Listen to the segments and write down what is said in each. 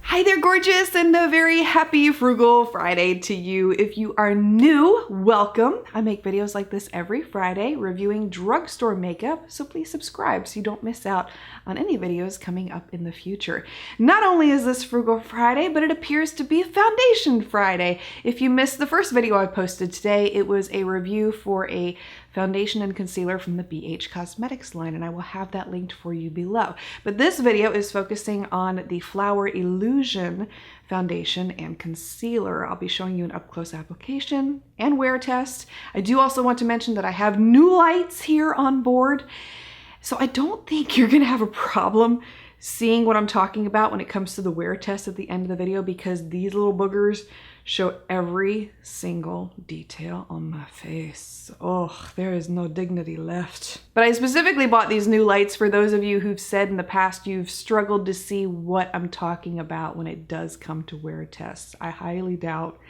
Hi there, gorgeous, and a very happy Frugal Friday to you. If you are new, welcome. I make videos like this every Friday reviewing drugstore makeup, so please subscribe so you don't miss out on any videos coming up in the future. Not only is this Frugal Friday, but it appears to be Foundation Friday. If you missed the first video I posted today, it was a review for a foundation and concealer from the Beige Cosmetics line, and I will have that linked for you below. But this video is focusing on the Flower Illusion foundation and concealer. I'll be showing you an up-close application and wear test. I do also want to mention that I have new lights here on board, so I don't think you're gonna have a problem seeing what I'm talking about when it comes to the wear test at the end of the video, because these little boogers show every single detail on my face. Oh, there is no dignity left. But I specifically bought these new lights for those of you who've said in the past you've struggled to see what I'm talking about when it does come to wear tests. I highly doubt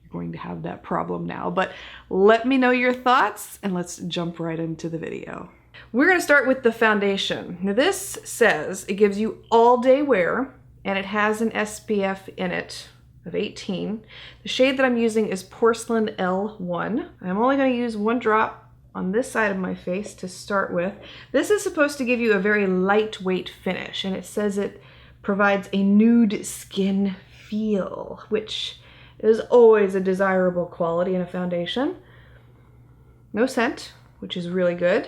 you're going to have that problem now, but let me know your thoughts and let's jump right into the video. We're gonna start with the foundation. Now this says it gives you all day wear and it has an SPF in it of 18. The shade that I'm using is Porcelain L1. I'm only going to use one drop on this side of my face to start with. This is supposed to give you a very lightweight finish, and it says it provides a nude skin feel, which is always a desirable quality in a foundation. No scent, which is really good.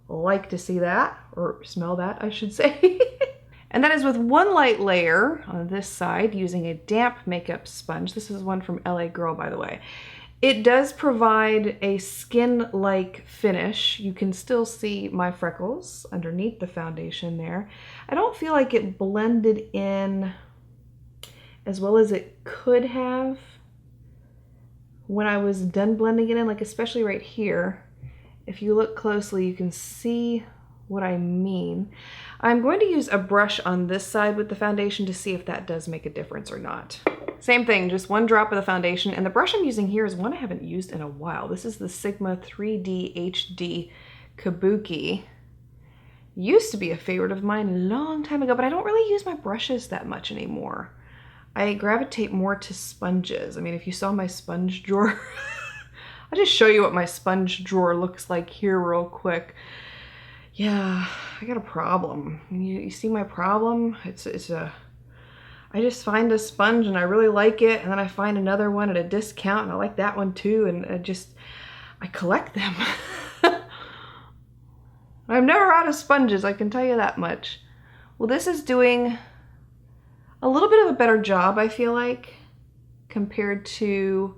Like to see that, or smell that, I should say. And that is with one light layer on this side using a damp makeup sponge. This is one from LA Girl, by the way. It does provide a skin-like finish. You can still see my freckles underneath the foundation there. I don't feel like it blended in as well as it could have when I was done blending it in, like especially right here. If you look closely, you can see what I mean. I'm going to use a brush on this side with the foundation to see if that does make a difference or not. Same thing, just one drop of the foundation, and the brush I'm using here is one I haven't used in a while. This is the Sigma 3D HD Kabuki. Used to be a favorite of mine a long time ago, but I don't really use my brushes that much anymore. I gravitate more to sponges. I mean, if you saw my sponge drawer, I'll just show you what my sponge drawer looks like here real quick. Yeah, I got a problem. You see my problem? I just find a sponge and I really like it, and then I find another one at a discount and I like that one too, and I collect them. I'm never out of sponges, I can tell you that much. Well, this is doing a little bit of a better job, I feel like, compared to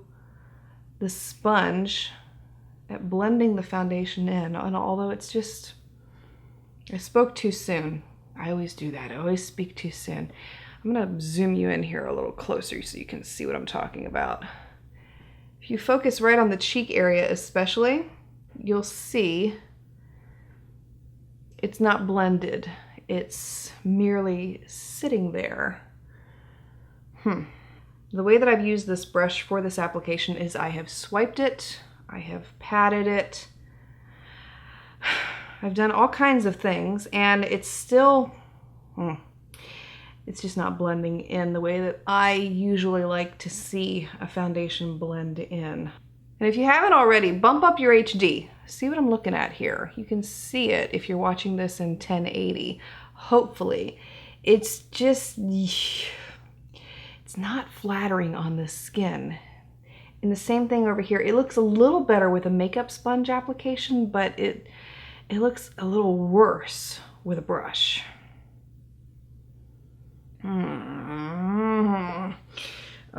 the sponge at blending the foundation in, and although it's just, I spoke too soon. I always do that. I always speak too soon. I'm gonna zoom you in here a little closer so you can see what I'm talking about. If you focus right on the cheek area especially, you'll see it's not blended. It's merely sitting there. The way that I've used this brush for this application is I have swiped it, I have patted it, I've done all kinds of things, and it's still, it's just not blending in the way that I usually like to see a foundation blend in. And if you haven't already, bump up your HD. See what I'm looking at here. You can see it if you're watching this in 1080, hopefully. It's just, it's not flattering on the skin. And the same thing over here. It looks a little better with a makeup sponge application, but it looks a little worse with a brush. I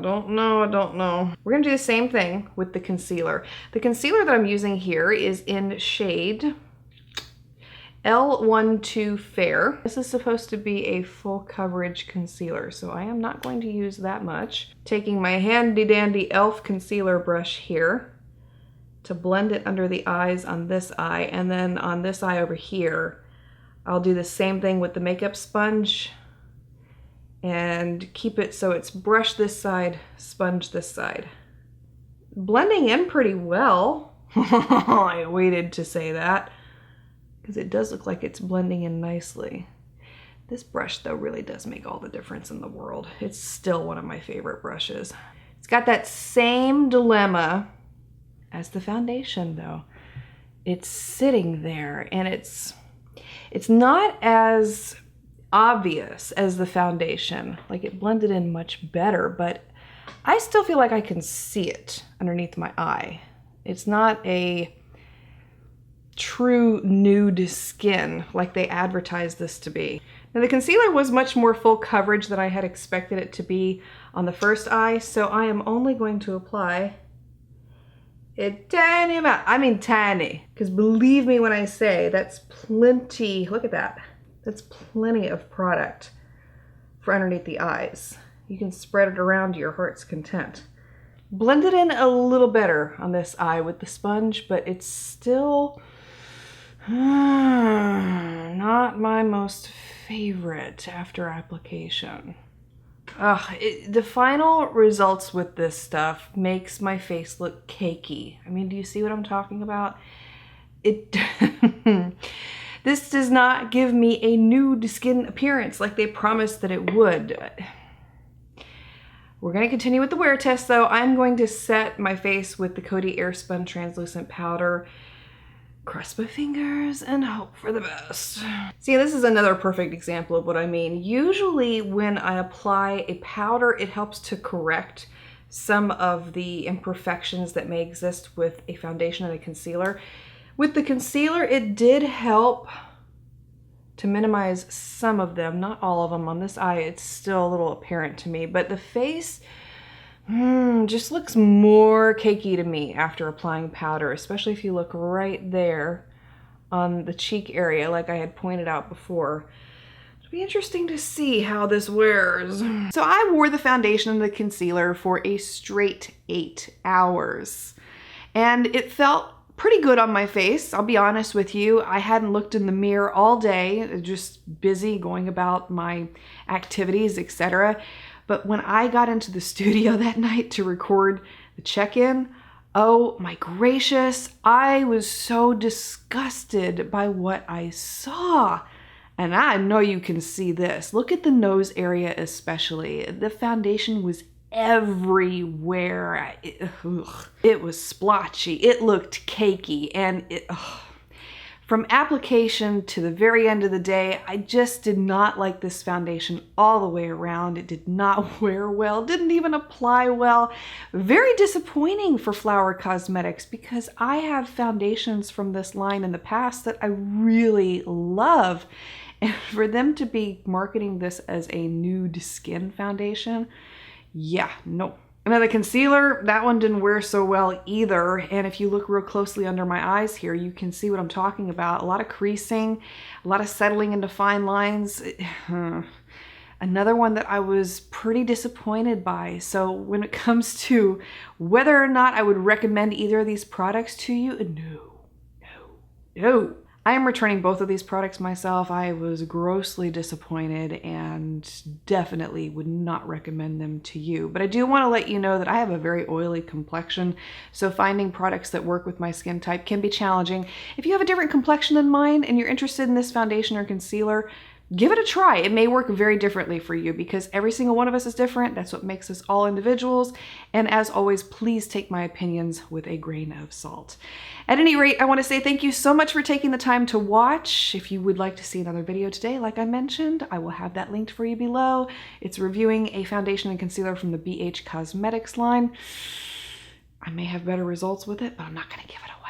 don't know. We're gonna do the same thing with the concealer. The concealer that I'm using here is in shade L12 Fair. This is supposed to be a full coverage concealer, so I am not going to use that much. Taking my handy dandy e.l.f. concealer brush here to blend it under the eyes on this eye, and then on this eye over here, I'll do the same thing with the makeup sponge and keep it so it's brush this side, sponge this side. Blending in pretty well. I waited to say that, because it does look like it's blending in nicely. This brush though really does make all the difference in the world. It's still one of my favorite brushes. It's got that same dilemma as the foundation though. It's sitting there and it's not as obvious as the foundation. Like it blended in much better, but I still feel like I can see it underneath my eye. It's not a true nude skin like they advertised this to be. Now the concealer was much more full coverage than I had expected it to be on the first eye, so I am only going to apply a tiny amount. I mean tiny, because believe me when I say that's plenty. Look at that. That's plenty of product for underneath the eyes. You can spread it around to your heart's content. Blend it in a little better on this eye with the sponge, but it's still not my most favorite after application. The final results with this stuff makes my face look cakey. I mean, do you see what I'm talking about? This does not give me a nude skin appearance like they promised that it would. We're going to continue with the wear test though. I'm going to set my face with the Coty Airspun translucent powder, cross my fingers and hope for the best. See, this is another perfect example of what I mean. Usually when I apply a powder, it helps to correct some of the imperfections that may exist with a foundation and a concealer. With the concealer, it did help to minimize some of them, not all of them. On this eye, it's still a little apparent to me, but the face just looks more cakey to me after applying powder, especially if you look right there on the cheek area, like I had pointed out before. It'll be interesting to see how this wears. So I wore the foundation and the concealer for a straight 8 hours, and it felt pretty good on my face. I'll be honest with you. I hadn't looked in the mirror all day, just busy going about my activities, etc. But when I got into the studio that night to record the check-in, oh my gracious, I was so disgusted by what I saw. And I know you can see this. Look at the nose area especially. The foundation was everywhere. It was splotchy. It looked cakey, and from application to the very end of the day, I just did not like this foundation all the way around. It did not wear well, didn't even apply well. Very disappointing for Flower Cosmetics, because I have foundations from this line in the past that I really love. And for them to be marketing this as a nude skin foundation, yeah, no. And then the concealer, that one didn't wear so well either. And if you look real closely under my eyes here, you can see what I'm talking about. A lot of creasing, a lot of settling into fine lines. Another one that I was pretty disappointed by. So when it comes to whether or not I would recommend either of these products to you, no. I am returning both of these products myself. I was grossly disappointed and definitely would not recommend them to you. But I do want to let you know that I have a very oily complexion, so finding products that work with my skin type can be challenging. If you have a different complexion than mine and you're interested in this foundation or concealer, give it a try. It may work very differently for you because every single one of us is different. That's what makes us all individuals. And as always, please take my opinions with a grain of salt. At any rate, I want to say thank you so much for taking the time to watch. If you would like to see another video today, like I mentioned, I will have that linked for you below. It's reviewing a foundation and concealer from the Beige Cosmetics line. I may have better results with it, but I'm not going to give it away.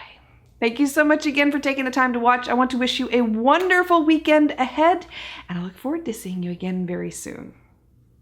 Thank you so much again for taking the time to watch. I want to wish you a wonderful weekend ahead, and I look forward to seeing you again very soon.